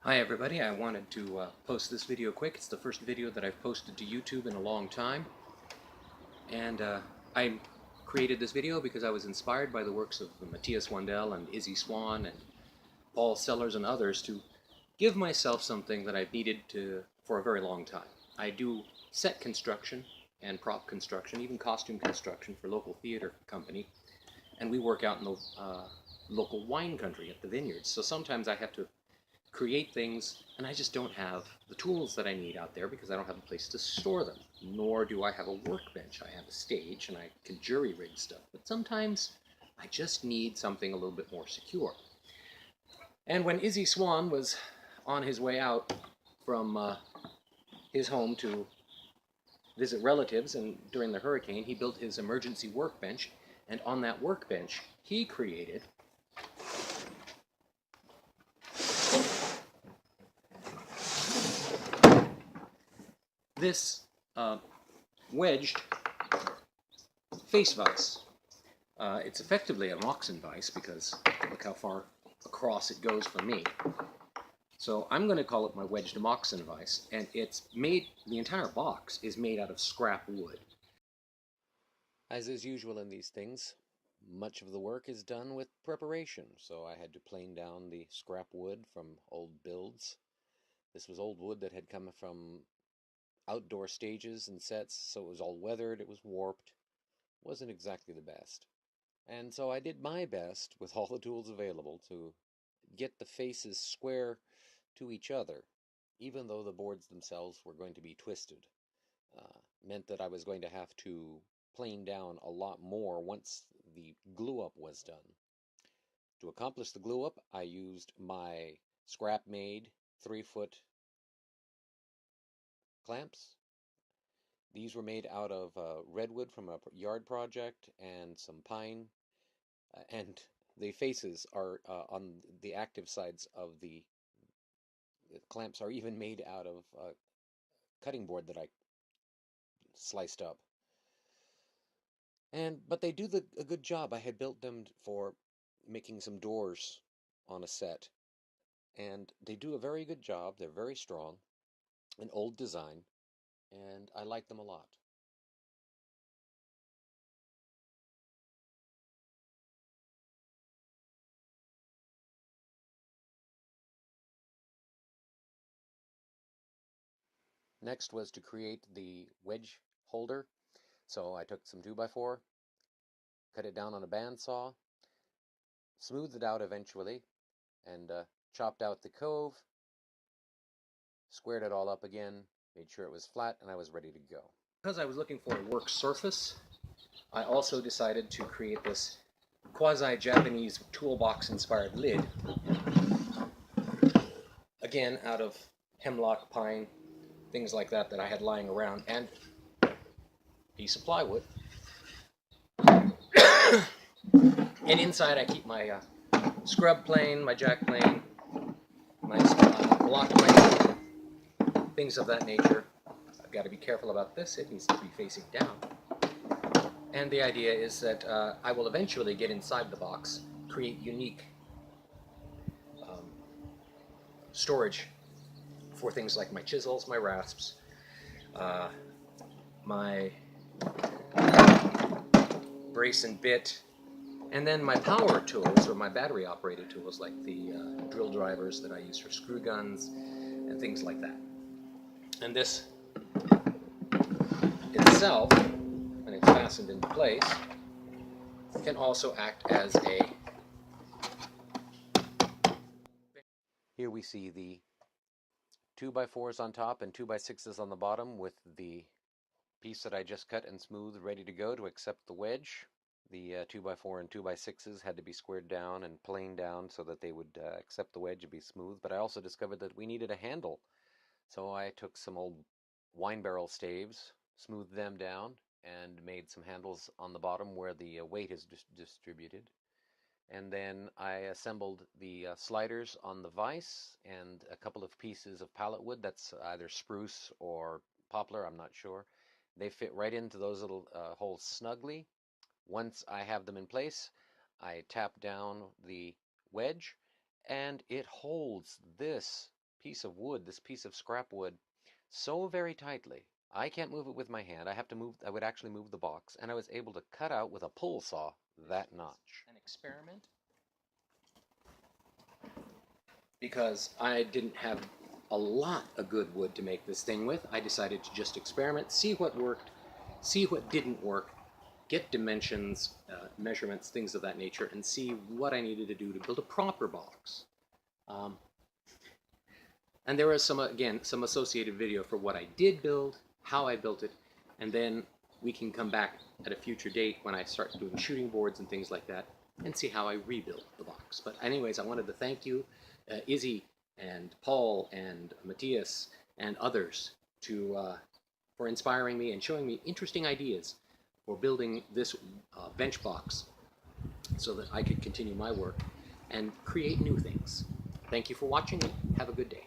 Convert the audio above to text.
Hi everybody, I wanted to post this video quick. It's the first video that I've posted to YouTube in a long time. And I created this video because I was inspired by the works of Matthias Wandel and Izzy Swan and Paul Sellers and others to give myself something that I've needed for a very long time. I do set construction and prop construction, even costume construction for local theater company. And we work out in the local wine country at the vineyards. So sometimes I have to create things, and I just don't have the tools that I need out there because I don't have a place to store them. Nor do I have a workbench. I have a stage and I can jury rig stuff, but sometimes I just need something a little bit more secure. And when Izzy Swan was on his way out from his home to visit relatives, and during the hurricane, he built his emergency workbench, and on that workbench, he created this wedged face vise. It's effectively a Moxon vise because look how far across it goes for me. So I'm going to call it my wedged Moxon vise, and it's made, the entire box is made out of scrap wood. As is usual in these things, much of the work is done with preparation, so I had to plane down the scrap wood from old builds. This was old wood that had come from outdoor stages and sets, so it was all weathered, it was warped, wasn't exactly the best. And so I did my best with all the tools available to get the faces square to each other, even though the boards themselves were going to be twisted. Meant that I was going to have to plane down a lot more once the glue up was done. To accomplish the glue up, I used my scrap-made 3-foot clamps. These were made out of redwood from a yard project and some pine, and the faces are on the active sides of the clamps are even made out of cutting board that I sliced up. But they do a good job. I had built them for making some doors on a set, and they do a very good job. They're very strong, an old design, and I like them a lot. Next was to create the wedge holder. So I took some 2x4, cut it down on a bandsaw, smoothed it out eventually, and chopped out the cove, squared it all up again, made sure it was flat, and I was ready to go. Because I was looking for a work surface, I also decided to create this quasi-Japanese toolbox-inspired lid, again out of hemlock, pine, things like that that I had lying around, and a piece of plywood. And inside I keep my scrub plane, my jack plane, my block plane, things of that nature. I've got to be careful about this. It needs to be facing down. And the idea is that I will eventually get inside the box, create unique storage for things like my chisels, my rasps, my brace and bit, and then my power tools, or my battery-operated tools, like the drill drivers that I use for screw guns and things like that. And this itself, when it's fastened into place, can also act as a... Here we see the 2x4s on top and 2x6s on the bottom with the piece that I just cut and smoothed ready to go to accept the wedge. The 2x4 and 2x6s had to be squared down and planed down so that they would accept the wedge and be smooth, but I also discovered that we needed a handle. So I took some old wine barrel staves, smoothed them down, and made some handles on the bottom where the weight is distributed. And then I assembled the sliders on the vise and a couple of pieces of pallet wood that's either spruce or poplar, I'm not sure. They fit right into those little holes snugly. Once I have them in place, I tap down the wedge and it holds this piece of wood, this piece of scrap wood, so very tightly. I can't move it with my hand. I would actually move the box, and I was able to cut out with a pull saw that notch. An experiment, because I didn't have a lot of good wood to make this thing with. I decided to just experiment, see what worked, see what didn't work, get dimensions, measurements, things of that nature, and see what I needed to do to build a proper box. And there was some associated video for what I did build, how I built it, and then we can come back at a future date when I start doing shooting boards and things like that and see how I rebuild the box. But anyways, I wanted to thank you, Izzy and Paul and Matthias and others for inspiring me and showing me interesting ideas for building this bench box so that I could continue my work and create new things. Thank you for watching and have a good day.